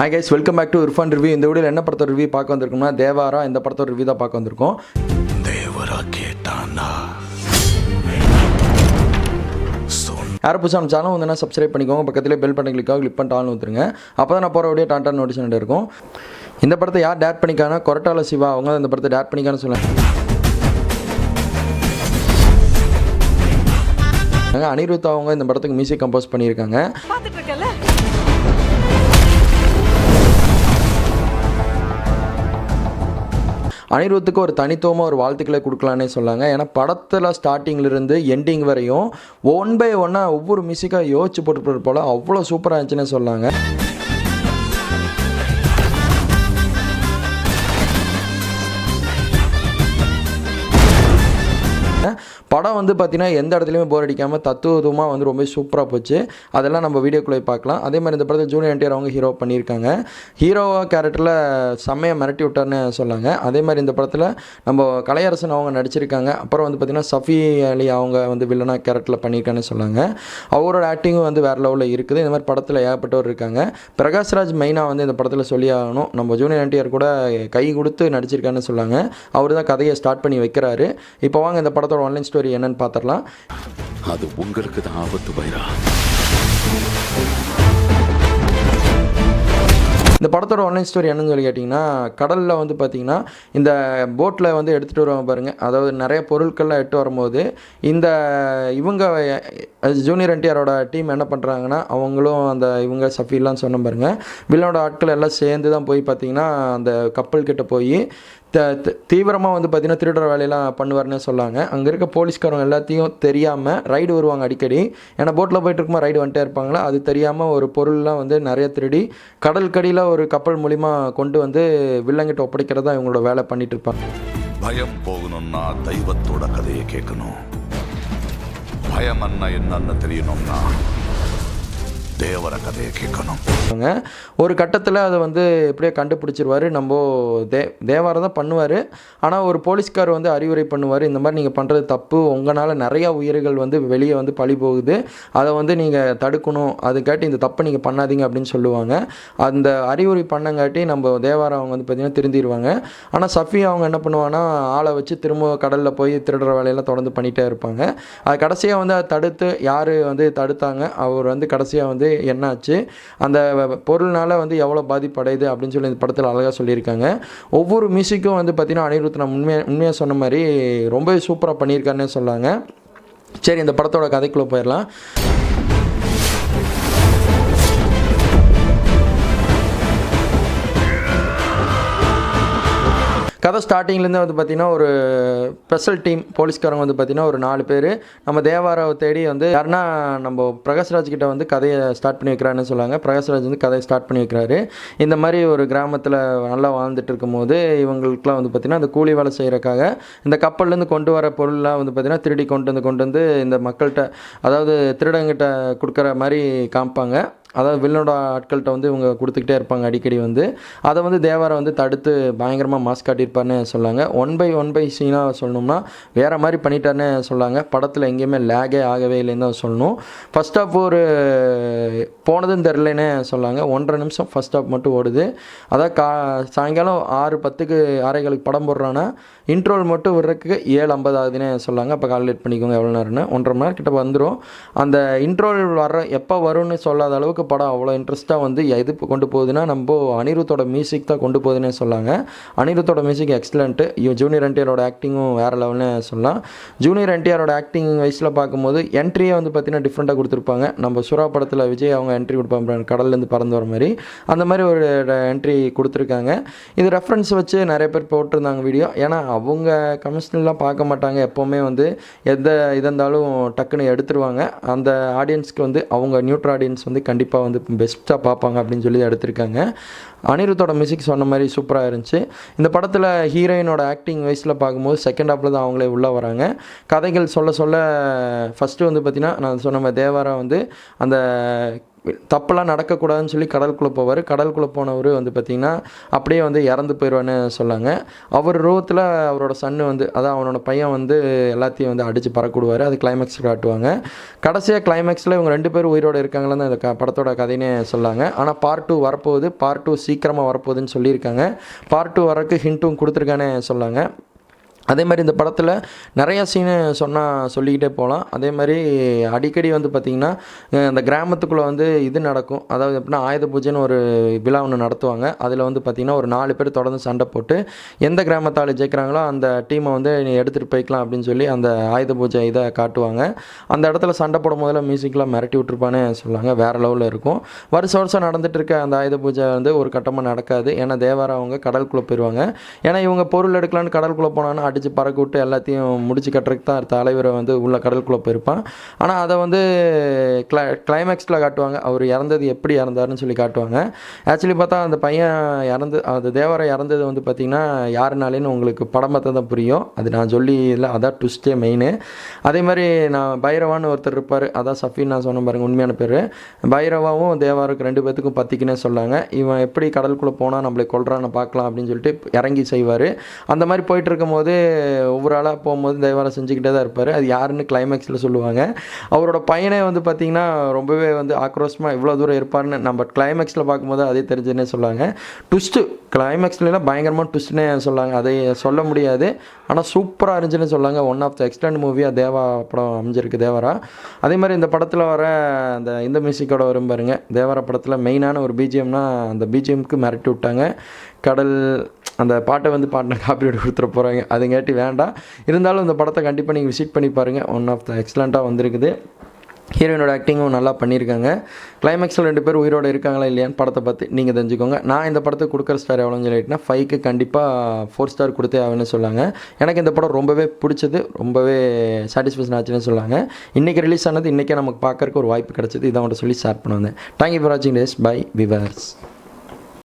Hi guys, welcome back to Irfan Review. இந்த வீடியோல என்ன படத்தோட ரிவ்யூ பார்க்க வந்திருக்கோம்னா தேவாரா இந்த படத்தோட ரிவ்யூ தான் பார்க்க வந்திருக்கோம். தேவரா கேட்டானா யாரும் புதுசாக நம்ம சேனல் வந்து சப்ஸ்கிரைப் பண்ணிக்கோங்க, பக்கத்திலே பெல் பட்டன் கிளிக் பண்ணிட்டு ஆன் வந்துருங்க. அப்போ தான் நான் போகிற வீடியோ டான் நோட்டிஃபிகேஷன் இருக்கும். இந்த படத்தை யார் டேரக்ட் பண்ணிக்கானா கொரட்டால சிவா அவங்க இந்த படத்தை டேரக்ட் பண்ணிக்கான்னு சொல்லுவாங்க. அனிருத் அவங்க இந்த படத்துக்கு மியூசிக் கம்போஸ் பண்ணியிருக்காங்க. அனிருத்துக்கு ஒரு தனித்துவமாக ஒரு வாழ்த்துக்களை கொடுக்கலான்னே சொல்லாங்க. ஏன்னா படத்தில் ஸ்டார்டிங்கிலிருந்து எண்டிங் வரையும் ஒன் பை ஒன்னாக ஒவ்வொரு மியூசிக்காக யோசிச்சு போட்டு போல் அவ்வளோ சூப்பராக இருந்துச்சுன்னே சொல்லாங்க. படம் வந்து பார்த்திங்கன்னா எந்த இடத்துலையுமே போர் அடிக்காமல் தத்துவமாக வந்து ரொம்ப சூப்பராக போச்சு. அதெல்லாம் நம்ம வீடியோக்குள்ளே பார்க்கலாம். அதே மாதிரி இந்த படத்தில் ஜூனியர் என்டிஆர் அவங்க ஹீரோ பண்ணியிருக்காங்க. ஹீரோவாக கேரக்டரில் செம்மையாக மிரட்டி விட்டார்னு சொன்னாங்க. அதே மாதிரி இந்த படத்தில் நம்ம கலையரசன் அவங்க நடிச்சிருக்காங்க. அப்புறம் வந்து பார்த்திங்கன்னா சஃபி அலி அவங்க வந்து வில்லனா கேரக்டரில் பண்ணியிருக்கான்னு சொன்னாங்க. அவரோட ஆக்டிங்கும் வந்து வேறு லெவலில் இருக்குது. இந்த மாதிரி படத்தில் ஏகப்பட்டவர் இருக்காங்க. பிரகாஷ்ராஜ் மெயினாக வந்து இந்த படத்தில் சொல்லி ஆகணும். நம்ம ஜூனியர் என்டிஆர் கூட கை கொடுத்து நடிச்சிருக்கான்னு சொன்னாங்க. அவர் தான் கதையை ஸ்டார்ட் பண்ணி வைக்கிறாரு. இப்போ வாங்க இந்த படத்தோட ஆன்லைன் ஸ்டோரி என்னன்னு பார்த்துடலாம். அது உங்களுக்கு தான் ஆபத்து பைரா. இந்த படத்தோட ஆன்லைன் ஸ்டோரி என்னன்னு சொல்லி கேட்டிங்கன்னா, கடலில் வந்து பார்த்திங்கன்னா இந்த போட்டில் வந்து எடுத்துகிட்டு வருவாங்க பாருங்கள். அதாவது நிறைய பொருட்கள்லாம் எடுத்து வரும்போது இந்த இவங்க ஜூனியர் என்டிஆரோட டீம் என்ன பண்ணுறாங்கன்னா, அவங்களும் அந்த இவங்க சஃபிலாம் சொன்ன பாருங்கள், வில்லனோட ஆட்கள் எல்லாம் சேர்ந்து தான் போய் பார்த்திங்கன்னா அந்த கப்பல்கிட்ட போய் தீவிரமாக வந்து பார்த்திங்கன்னா திருடுற வேலையெல்லாம் பண்ணுவார்னு சொல்லாங்க. அங்கே இருக்க போலீஸ்காரங்க எல்லாத்தையும் தெரியாமல் ரைடு வருவாங்க அடிக்கடி. ஏன்னா போட்டில் போய்ட்டு இருக்கும்போது ரைடு வந்துட்டே இருப்பாங்களா, அது தெரியாமல் ஒரு பொருள்லாம் வந்து நிறைய திருடி கடற்கடியில் ஒரு கப்பல் மூலிமா கொண்டு வந்து வில்லங்கிட்ட ஒப்படைக்கிறதா இவங்களோட வேலை பண்ணிட்டு இருப்பாங்க. பயம் போகணும்னா தெய்வத்தோட கதையை கேட்கணும். பயம் என்னன்னு தெரியணும்னா தேவர கதையை கேட்கணும். ஒரு கட்டத்தில் அதை வந்து இப்படியே கண்டுபிடிச்சிருவார். நம்ம தேவாரை தான் பண்ணுவார். ஆனால் ஒரு போலீஸ்கார் வந்து அறிவுரை பண்ணுவார், இந்த மாதிரி நீங்கள் பண்ணுறது தப்பு, உங்களால் நிறையா உயிர்கள் வந்து வெளியே வந்து பழி போகுது, அதை வந்து நீங்கள் தடுக்கணும், அதுக்காட்டி இந்த தப்பை நீங்கள் பண்ணாதீங்க அப்படின்னு சொல்லுவாங்க. அந்த அறிவுரை பண்ணங்காட்டி நம்ம தேவாரை அவங்க வந்து பார்த்திங்கன்னா திருந்திடுவாங்க. ஆனால் சஃபி அவங்க என்ன பண்ணுவாங்கன்னா ஆளை வச்சு திரும்ப கடலில் போய் திருடுற வேலையெல்லாம் தொடர்ந்து பண்ணிகிட்டே இருப்பாங்க. அது கடைசியாக வந்து அதை தடுத்து யார் வந்து தடுத்தாங்க, அவர் வந்து கடைசியாக வந்து என்னாச்சு, அந்த பொருள்னால வந்து எவ்வளோ பாதிப்படையுது அப்படின்னு சொல்லி இந்த படத்தில் அழகாக சொல்லியிருக்காங்க. ஒவ்வொரு மியூசிக்கும் வந்து பார்த்திங்கன்னா அனிருத் நான் உண்மையாக சொன்ன மாதிரி ரொம்ப சூப்பராக பண்ணியிருக்காருன்னு சொன்னாங்க. சரி, இந்த படத்தோட கதைக்குள்ளே போயிடலாம். கதை ஸ்டார்டிங்லேருந்து வந்து பார்த்திங்கன்னா ஒரு ஸ்பெஷல் டீம் போலீஸ்காரங்க வந்து பார்த்திங்கன்னா ஒரு 4 பேர் நம்ம தேவாராவை தேடி வந்து யாருன்னா நம்ம பிரகாஷ்ராஜ் கிட்ட வந்து கதையை ஸ்டார்ட் பண்ணி வைக்கிறாருன்னு சொல்லாங்க. பிரகாஷ்ராஜ் வந்து கதையை ஸ்டார்ட் பண்ணி வைக்கிறாரு. இந்த மாதிரி ஒரு கிராமத்தில் நல்லா வாழ்ந்துட்டு இருக்கும்போது இவங்களுக்குலாம் வந்து பார்த்திங்கன்னா அந்த கூலி வேலை செய்கிறக்காக இந்த கப்பல்லேருந்து கொண்டு வர பொருள்லாம் வந்து பார்த்திங்கன்னா திருடி கொண்டு வந்து இந்த மக்கள்கிட்ட, அதாவது திருடங்கிட்ட கொடுக்குற மாதிரி காமிப்பாங்க. அதாவது வில்லனோட ஆட்கள்கிட்ட வந்து இவங்க கொடுத்துக்கிட்டே இருப்பாங்க அடிக்கடி வந்து. அதை வந்து தேவாரை வந்து தடுத்து பயங்கரமாக மாஸ் காட்டியிருப்பார்னு சொல்லாங்க. ஒன் பை சீனாக சொல்லணும்னா வேறு மாதிரி பண்ணிட்டார்னு சொல்லாங்க. படத்தில் எங்கேயுமே லேகே ஆகவே இல்லைன்னு தான் சொல்லணும். ஃபஸ்ட் ஆஃப் ஒரு போனதுன்னு தெரிலன்னு சொல்லாங்க. 1.5 நிமிஷம் ஃபஸ்ட் ஆஃப் மட்டும் ஓடுது. அதாவது சாயங்காலம் 6:10க்கு 6:15 படம் போடுறான்னா இன்ட்ரோல் மட்டும் விடுறதுக்கு 7:50 ஆகுதுன்னு சொல்லாங்க. அப்போ கால்குலேட் பண்ணிக்கோங்க எவ்வளோ நேரம்னு. 1.5 மணி நேரம் கிட்ட வந்துடும். அந்த இன்ட்ரோல் எப்போ வரும்னு சொல்லாத அளவுக்கு படம் அவ்வளோ இன்ட்ரெஸ்ட்டாக வந்து எது கொண்டு போகுதுன்னா நம்ம அனிருத்தோட மியூசிக் தான் கொண்டு போகுதுன்னு சொல்லாங்க. அனிருத்தோட மியூசிக் எக்ஸலண்ட்டு. ஜூனியர் என்டிஆரோட ஆக்டிங்கும் வேறு லெவல்னு சொல்லலாம். ஜூனியர் என்டிஆரோட ஆக்டிங் வயசில் பார்க்கும்போது என்ட்ரியே வந்து பார்த்திங்கன்னா டிஃப்ரெண்ட்டாக கொடுத்துருப்பாங்க. நம்ம சுறா படத்தில் விஜய் அவங்க என்ட்ரி கொடுப்பாங்க கடல்லேருந்து பறந்து வர மாதிரி, அந்த மாதிரி ஒரு என்ட்ரி கொடுத்துருக்காங்க. இது ரெஃபரன்ஸ் வச்சு நிறைய பேர் போட்டிருந்தாங்க வீடியோ. ஏன்னா அவங்க கமிஷனெலாம் பார்க்க மாட்டாங்க, எப்போவுமே வந்து எதை இருந்தாலும் டக்குன்னு எடுத்துருவாங்க. அந்த ஆடியன்ஸ்க்கு வந்து அவங்க நியூட்ரல் ஆடியன்ஸ் வந்து கண்டிப்பாக வந்து பெஸ்ட்டாக பார்ப்பாங்க அப்படின்னு சொல்லி எடுத்திருக்காங்க. அனிருத்தோட மியூசிக் சொன்ன மாதிரி சூப்பராக இருந்துச்சு. இந்த படத்தில் ஹீரோயினோட ஆக்டிங் வயசில் பார்க்கும்போது செகண்ட் ஹாஃபில் தான் அவங்களே உள்ளே வராங்க. கதைகள் சொல்ல ஃபஸ்ட்டு வந்து பார்த்திங்கன்னா நான் சொன்ன மாதிரி தேவாரா வந்து அந்த தப்பெல்லாம் நடக்கக்கூடாதுன்னு சொல்லி கடலுக்குள்ளே போவார். கடலுக்குள்ளே போனவர் வந்து பார்த்திங்கன்னா அப்படியே வந்து இறந்து போயிடுவான்னு சொன்னாங்க. அவர் ரூபத்தில் அவரோட சன்னு வந்து அதான் அவனோட பையன் வந்து எல்லாத்தையும் வந்து அடித்து பறக்கூடுவார். அது கிளைமேக்ஸ் காட்டுவாங்க. கடைசியாக கிளைமேக்ஸில் இவங்க 2 பேரும் உயிரோடு இருக்காங்களான்னு இந்த படத்தோட கதைனே சொல்லாங்க. ஆனால் பார்ட் 2 வரப்போகுது, பார்ட் 2 சீக்கிரமாக வரப்போகுதுன்னு சொல்லியிருக்காங்க. பார்ட் 2 வரக்கு ஹிண்ட்டும் கொடுத்துருக்கானே சொல்லாங்க. அதே மாதிரி இந்த படத்தில் நிறையா சீனு சொல்லிக்கிட்டே போகலாம். அதே மாதிரி அடிக்கடி வந்து பார்த்திங்கன்னா இந்த கிராமத்துக்குள்ளே வந்து இது நடக்கும். அதாவது எப்படின்னா ஆயுத பூஜைன்னு ஒரு விழா ஒன்று நடத்துவாங்க. அதில் வந்து பார்த்திங்கன்னா ஒரு 4 பேர் தொடர்ந்து சண்டை போட்டு எந்த கிராமத்தால் ஜெயிக்கிறாங்களோ அந்த டீமை வந்து நீ எடுத்துகிட்டு போய்க்கலாம் அப்படின்னு சொல்லி அந்த ஆயுத பூஜை இதை காட்டுவாங்க. அந்த இடத்துல சண்டை போடும் போதில் மியூசிக்லாம் மிரட்டி விட்ருப்பானே சொல்லாங்க. வேறு லெவலில் இருக்கும். வருஷம் நடந்துட்டு இருக்க அந்த ஆயுத பூஜை வந்து ஒரு கட்டமாக நடக்காது. ஏன்னா தேவாரா அவங்க கடலுக்குள்ளே போயிடுவாங்க. ஏன்னா இவங்க பொருள் எடுக்கலான்னு கடலுக்குள்ளே போனாங்கன்னா அடித்து பறக்க விட்டு எல்லாத்தையும் முடிச்சு கட்டுறதுக்கு தான் தலைவரை வந்து உள்ள கடலுக்குள்ளே போயிருப்பான். ஆனால் அதை வந்து கிளைமேக்ஸில் காட்டுவாங்க. அவர் இறந்தது எப்படி இறந்தாருன்னு சொல்லி காட்டுவாங்க. ஆக்சுவலி பார்த்தா அந்த பையன் அந்த தேவரை இறந்தது வந்து பார்த்திங்கன்னா யாருனாலேன்னு உங்களுக்கு படம் பார்த்தா தான் புரியும். அது நான் சொல்லி இல்லை, அதான் ட்விஸ்டே மெயின். அதே மாதிரி நான் பைரவான்னு ஒருத்தர் இருப்பார். அதான் சஃபின் நான் சொன்ன பாருங்க உண்மையான பேர். பைரவாவும் தேவாருக்கு 2 பேத்துக்கும் பற்றிக்கினே சொல்லாங்க. இவன் எப்படி கடலுக்குள்ளே போனால் நம்மளை கொல்றான்னு பார்க்கலாம் அப்படின்னு சொல்லிட்டு இறங்கி செய்வார். அந்த மாதிரி போயிட்டு இருக்கும்போது ஒவ்வொரு ஆளாக போகும்போது தேவாரம் செஞ்சுக்கிட்டே தான் இருப்பார். அது யாருன்னு கிளைமேக்ஸில் சொல்லுவாங்க. அவரோட பையனே வந்து பார்த்திங்கன்னா ரொம்பவே வந்து ஆக்ரோஷமாக இவ்வளோ தூரம் இருப்பார்னு நம்ம கிளைமேக்ஸில் பார்க்கும்போது அதே தெரிஞ்சுன்னே சொல்லுவாங்க. ட்விஸ்ட்டு கிளைமேக்ஸ்லாம் பயங்கரமாக ட்விஸ்ட்னே சொல்லாங்க. அதை சொல்ல முடியாது, ஆனால் சூப்பராக இருந்துச்சுன்னு சொல்லாங்க. ஒன் ஆஃப் த எக்ஸ்டெண்ட் மூவியாக தேவா படம் அமைஞ்சிருக்கு தேவரா. அதே மாதிரி இந்த படத்தில் வர இந்த மியூசிக்கோட வரும் பாருங்க. தேவரா படத்தில் மெயினான ஒரு பிஜிஎம்னா அந்த பிஜிஎம்க்கு மிரட்டி விட்டாங்க. கடல் அந்த பாட்டை வந்து பாட்டின காப்பிரைட் கொடுத்துட போகிறாங்க. அதுங்காட்டி வேண்டாம். இருந்தாலும் இந்த படத்தை கண்டிப்பாக நீங்கள் விசிட் பண்ணி பாருங்கள். ஒன் ஆஃப் த எக்ஸலண்ட்டாக வந்திருக்குது. ஹீரோயினோட ஆக்டிங்கும் நல்லா பண்ணியிருக்காங்க. கிளைமேக்ஸில் 2 பேர் உயிரோடு இருக்காங்களா இல்லையான்னு படத்தை பார்த்து நீங்கள் தெரிஞ்சுக்கோங்க. நான் இந்த படத்துக்கு கொடுக்குற ஸ்டார் எவ்வளோன்னு சொல்லிட்டுனா 5க்கு கண்டிப்பாக 4 ஸ்டார் கொடுத்தே ஆகுன்னு சொல்லாங்க. எனக்கு இந்த படம் ரொம்பவே பிடிச்சது, ரொம்பவே சாட்டிஸ்ஃபேக்ஷன் ஆச்சுன்னு சொல்லாங்க. இன்றைக்கி ரிலீஸ் ஆனது இன்றைக்கே நமக்கு பார்க்கறக்கு ஒரு வாய்ப்பு கிடச்சிது. இதை அவங்கள்ட்ட சொல்லி ஷேர் பண்ண வந்தேன். தேங்க்யூ ஃபார் வாட்சிங் திஸ். Bye viewers.